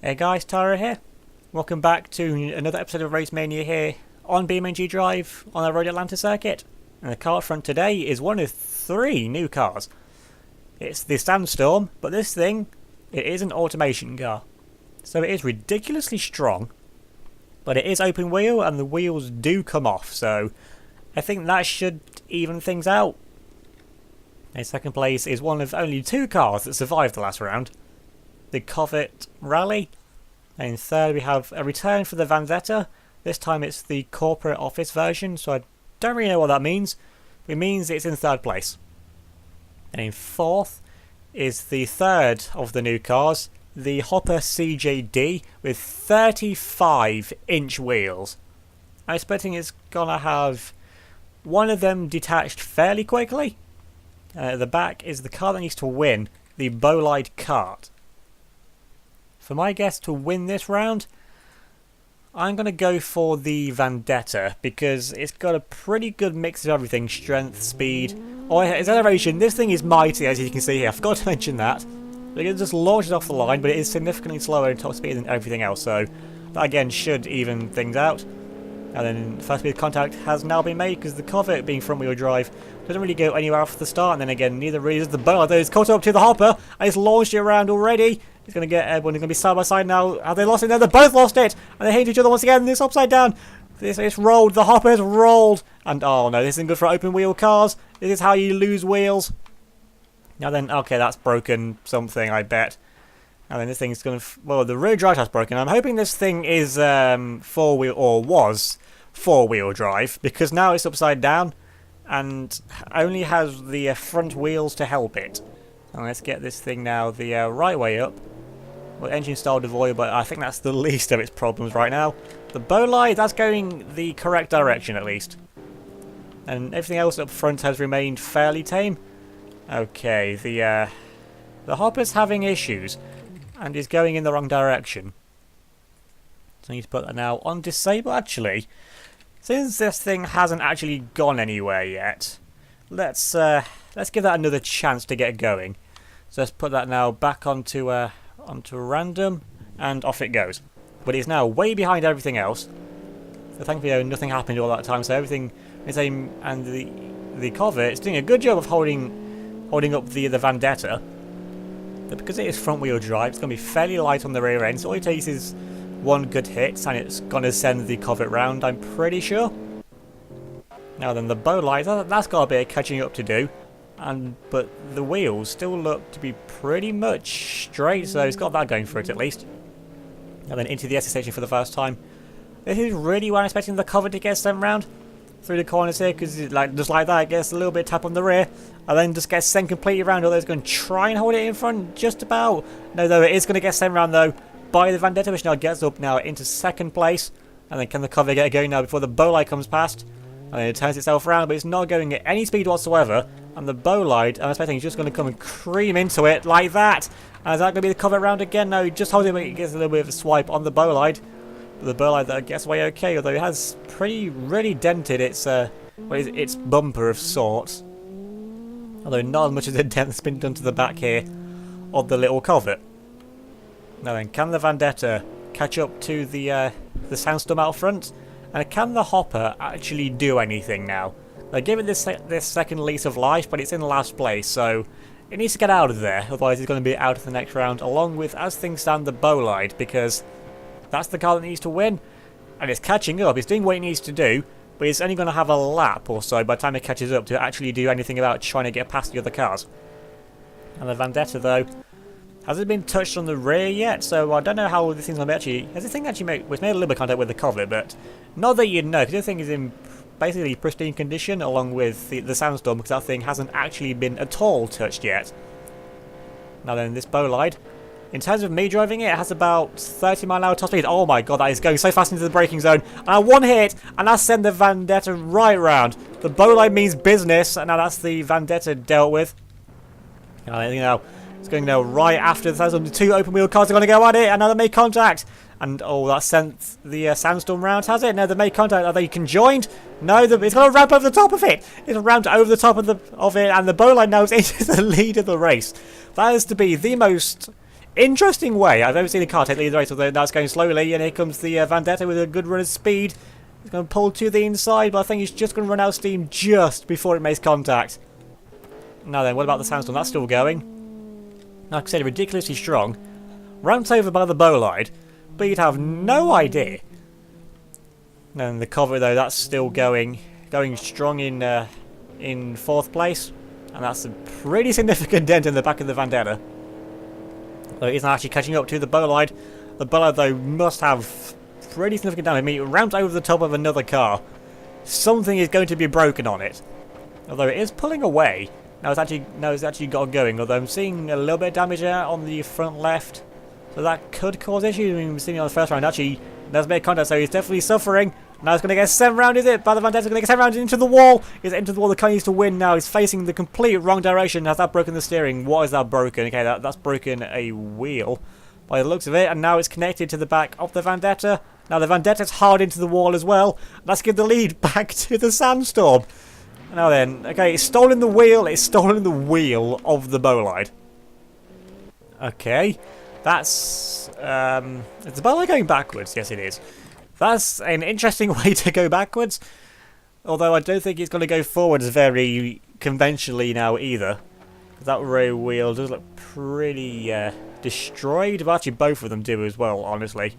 Hey guys, Tara here. Welcome back to another episode of Race Mania here on BeamNG.drive on the Road Atlanta circuit. And the car front today is one of 3 new cars. It's the Sandstorm, but this thing, it is an automation car. So it is ridiculously strong, but it is open wheel and the wheels do come off, so I think that should even things out. In second place is one of only 2 cars that survived the last round. The Covet Rally. And in third we have a return for the Vendetta. This time it's the corporate office version, so I don't really know what that means. But it means it's in third place. And in fourth is the third of the new cars, the Hopper CJD with 35-inch wheels. I'm expecting it's gonna have one of them detached fairly quickly. At the back is the car that needs to win, the Bolide Kart. For my guess to win this round, I'm going to go for the Vendetta because it's got a pretty good mix of everything. Strength, speed, acceleration. This thing is mighty, as you can see here. I forgot to mention that. It just launches off the line, but it is significantly slower in top speed than everything else, so that again should even things out. And then first speed contact has now been made because the Covet, being front wheel drive, doesn't really go anywhere off the start, and then again neither really does the Bolide. It's caught up to the Hopper and it's launched it around already. It's going to get everyone. It's going to be side by side now. Have they lost it? No, they both lost it, and they hate each other once again. This upside down. It's rolled. The Hopper's rolled, and oh no, this isn't good for open wheel cars. This is how you lose wheels. Now then, okay, that's broken something, I bet. And then this thing's going to... Well, the rear drive has broken. I'm hoping this thing is 4-wheel, or was 4-wheel drive, because now it's upside down and only has the front wheels to help it. And let's get this thing now the right way up. Well, engine style devoid, but I think that's the least of its problems right now. The Bolide, that's going the correct direction at least. And everything else up front has remained fairly tame. Okay, the Hopper's having issues and is going in the wrong direction. So I need to put that now on disable. Actually, since this thing hasn't actually gone anywhere yet, let's give that another chance to get going. So let's put that now back onto random, and off it goes. But it's now way behind everything else. So thankfully nothing happened all that time, so everything is aim, and the Covet is doing a good job of holding up the Vendetta. But because it is front wheel drive, it's going to be fairly light on the rear end, so all it takes is one good hit and it's going to send the Covet round, I'm pretty sure. Now then, the Bolide, that's got a bit of catching up to do. But the wheels still look to be pretty much straight, so it's got that going for it at least. And then into the exit station for the first time. This is really where I'm expecting the Covet to get sent round. Through the corners here, because just like that, it gets a little bit of tap on the rear, and then just gets sent completely around, although it's going to try and hold it in front just about. No, though, it is going to get sent round, though, by the Vendetta, which now gets up now into second place. And then can the Covet get going now before the Bolide comes past? And then it turns itself around, but it's not going at any speed whatsoever. And the Bolide, I'm expecting, is just going to come and cream into it like that. And is that going to be the Covet round again? No, just holds it, but it gets a little bit of a swipe on the Bolide. The Bolide that gets away okay, although it has really dented its its bumper of sorts. Although not as much as a dent that's been done to the back here of the little Covet. Now then, can the Vendetta catch up to the Sandstorm out front? And can the Hopper actually do anything now? They give it this second lease of life, but it's in last place, so it needs to get out of there. Otherwise, it's going to be out of the next round, along with, as things stand, the Bolide, because that's the car that needs to win. And it's catching up. It's doing what it needs to do, but it's only going to have a lap or so by the time it catches up to actually do anything about trying to get past the other cars. And the Vendetta, though, hasn't been touched on the rear yet, so I don't know how this thing's going to be actually... Has this thing actually made a little bit of contact with the Covet, but not that you'd know, because this thing is in basically pristine condition, along with the Sandstorm, because that thing hasn't actually been at all touched yet. Now then, this Bolide, in terms of me driving it, it has about 30 mile an hour top speed. Oh my god, that is going so fast into the braking zone. And one hit, and I send the Vendetta right round. The Bolide means business, and now that's the Vendetta dealt with. And I think now it's going now right after the 2 open wheel cars are going to go at it, and now they make contact. And oh, that sent the Sandstorm round, has it? No, they made contact. Are they conjoined? No, it's going to ramp over the top of it. It's ramped over the top of it, and the Bolide now is into the lead of the race. That is to be the most interesting way I've ever seen a car take the lead of the race, although now it's going slowly, and here comes the Vendetta with a good run of speed. He's going to pull to the inside, but I think he's just going to run out of steam just before it makes contact. Now then, what about the Sandstorm? That's still going. Like I said, ridiculously strong. Ramped over by the Bolide, but you'd have no idea. And the cover, though, that's still going strong in fourth place. And that's a pretty significant dent in the back of the Vendetta. So it isn't actually catching up to the Bolide. The Bolide, though, must have pretty significant damage. I mean, it ramped over the top of another car. Something is going to be broken on it. Although it is pulling away. Now it's actually got going. Although I'm seeing a little bit of damage on the front left. So that could cause issues. I mean, we've seen it on the first round. Actually, there's a bit of contact, so he's definitely suffering. Now it's going to get 7 round, is it? But the Vendetta's going to get 7 rounds into the wall. Is into the wall. The car needs to win now. He's facing the complete wrong direction. Has that broken the steering? What is that broken? Okay, that's broken a wheel by the looks of it. And now it's connected to the back of the Vendetta. Now the Vendetta's hard into the wall as well. Let's give the lead back to the Sandstorm. Now then, okay, it's stolen the wheel. It's stolen the wheel of the Bolide. Okay, that's is the Bolide going backwards? Yes, it is. That's an interesting way to go backwards. Although I don't think it's going to go forwards very conventionally now either. That rear wheel does look pretty destroyed. But actually both of them do as well, honestly.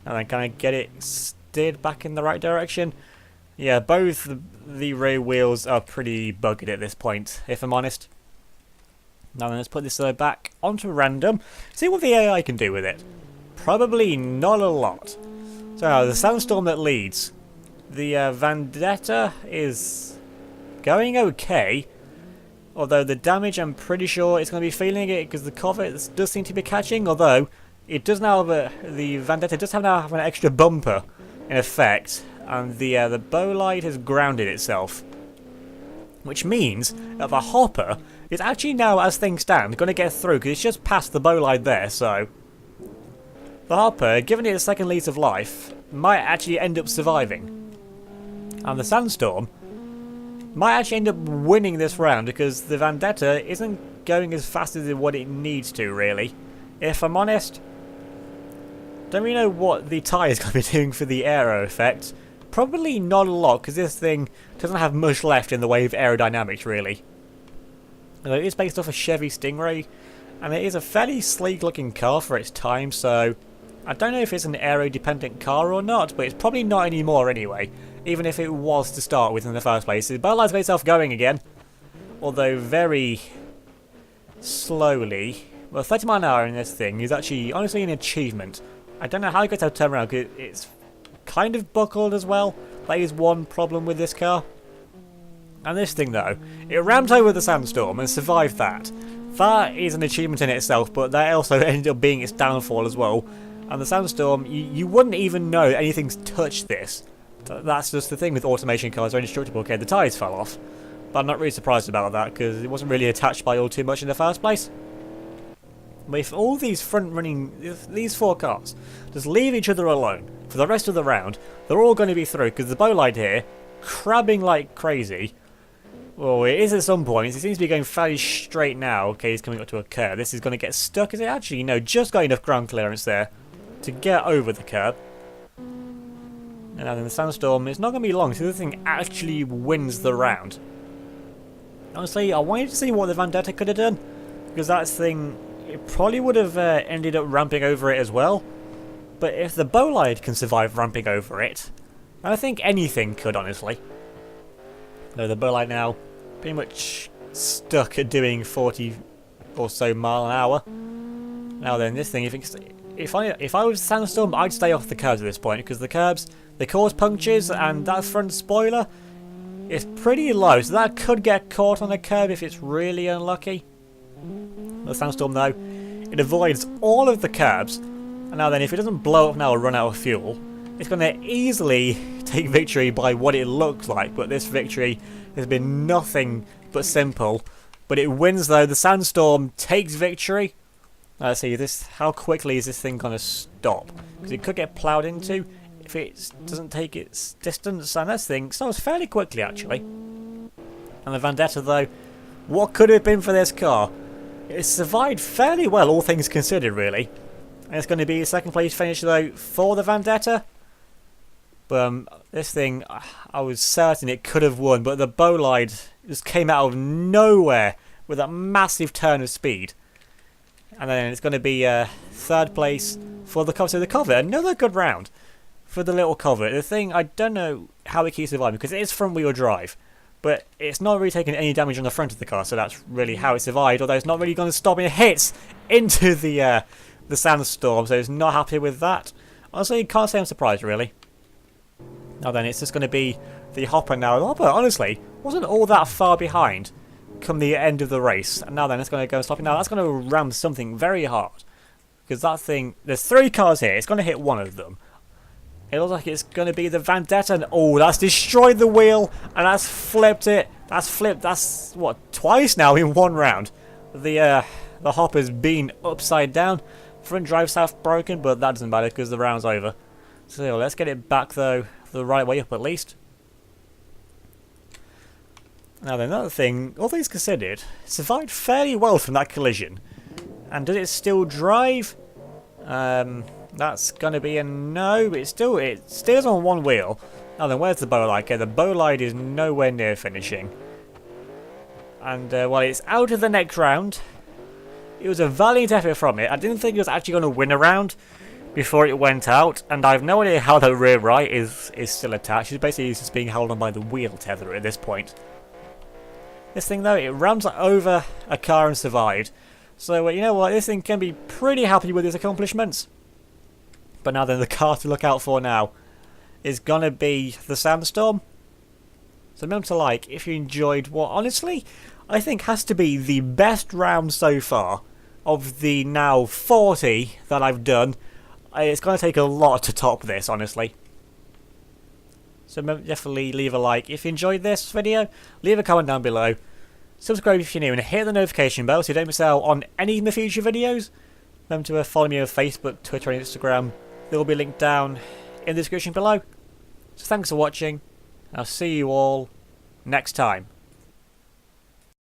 And then can I get it steered back in the right direction? Yeah, both the rear wheels are pretty buggered at this point, if I'm honest. Now then, let's put this back onto random. See what the AI can do with it. Probably not a lot. So, the Sandstorm that leads. The Vendetta is going okay. Although the damage, I'm pretty sure it's going to be feeling it because the cover does seem to be catching. Although, it does now have the Vendetta does now have an extra bumper in effect. And the Bolide has grounded itself. Which means that the Hopper is actually now, as things stand, going to get through because it's just past the Bolide there, so... The Hopper, given it a second lease of life, might actually end up surviving. And the Sandstorm might actually end up winning this round because the Vendetta isn't going as fast as what it needs to, really. If I'm honest, don't really know what the tyre is going to be doing for the aero effect. Probably not a lot, because this thing doesn't have much left in the way of aerodynamics, really. Although it is based off a Chevy Stingray, and it is a fairly sleek-looking car for its time, so I don't know if it's an aero-dependent car or not, but it's probably not anymore anyway, even if it was to start with in the first place. The Bolide's made itself going again, although very slowly. Well, 30 miles an hour in this thing is actually, honestly, an achievement. I don't know how it gets out to turn around, because it's kind of buckled as well. That is one problem with this car. And this thing though, it rammed over the Sandstorm and survived that. That is an achievement in itself, but that also ended up being its downfall as well. And the Sandstorm, you wouldn't even know anything's touched this. That's just the thing with automation cars, they're indestructible. Okay, the tyres fell off. But I'm not really surprised about that, because it wasn't really attached by all too much in the first place. But if all these these 4 cars just leave each other alone for the rest of the round, they're all going to be through, because the Bolide here, crabbing like crazy. Well, it is at some points. It seems to be going fairly straight now. Okay, he's coming up to a curb. This is going to get stuck. Is it actually? No, just got enough ground clearance there to get over the curb. And then the Sandstorm, it's not going to be long so the thing actually wins the round. Honestly, I wanted to see what the Vendetta could have done, because that thing, it probably would have ended up ramping over it as well. But if the Bolide can survive ramping over it, I think anything could, honestly. Though the Bolide now pretty much stuck at doing 40 or so mile an hour. Now then, this thing, if I was Sandstorm, I'd stay off the curbs at this point, because the curbs, they cause punctures, and that front spoiler is pretty low, so that could get caught on a curb if it's really unlucky. The Sandstorm though, it avoids all of the curbs, and now then if it doesn't blow up now or run out of fuel, it's going to easily take victory by what it looks like, but this victory has been nothing but simple. But it wins though, the Sandstorm takes victory. Let's see, how quickly is this thing going to stop? Because it could get ploughed into if it doesn't take its distance, and this thing stops fairly quickly actually. And the Vendetta though, what could it have been for this car? It's survived fairly well, all things considered, really. And it's going to be a second place finish, though, for the Vendetta. But this thing, I was certain it could have won, but the Bolide just came out of nowhere with a massive turn of speed. And then it's going to be third place for the cover. So the cover, another good round for the little cover. The thing, I don't know how it keeps surviving, because it is front wheel drive. But it's not really taking any damage on the front of the car, so that's really how it survived. Although it's not really going to stop it hits into the sandstorm, so it's not happy with that. Honestly, can't say I'm surprised, really. Now then, it's just going to be the Hopper now. The Hopper, honestly, wasn't all that far behind come the end of the race. And now then, it's going to go and stop it. Now, that's going to ram something very hard. Because that thing, there's 3 cars here. It's going to hit one of them. It looks like it's going to be the Vendetta. And, oh, that's destroyed the wheel. And that's flipped it. That's flipped. That's, what, twice now in one round. The Hopper's been upside down. Front drive shaft broken, but that doesn't matter because the round's over. So let's get it back, though, the right way up at least. Now then, another thing, all things considered, it survived fairly well from that collision. And does it still drive? That's going to be a no, but it steers on one wheel. Now then, where's the Bolide? Okay, the Bolide is nowhere near finishing. And, well, it's out of the next round. It was a valiant effort from it. I didn't think it was actually going to win a round before it went out, and I have no idea how the rear right is still attached. It's basically just being held on by the wheel tether at this point. This thing, though, it runs over a car and survived. So, you know what, this thing can be pretty happy with its accomplishments. But now then, the car to look out for now is going to be the Sandstorm. So remember to like if you enjoyed what, honestly, I think has to be the best round so far of the now 40 that I've done. It's going to take a lot to top this, honestly. So definitely leave a like if you enjoyed this video. Leave a comment down below. Subscribe if you're new and hit the notification bell so you don't miss out on any of my future videos. Remember to follow me on Facebook, Twitter and Instagram. They will be linked down in the description below. So thanks for watching. I'll see you all next time.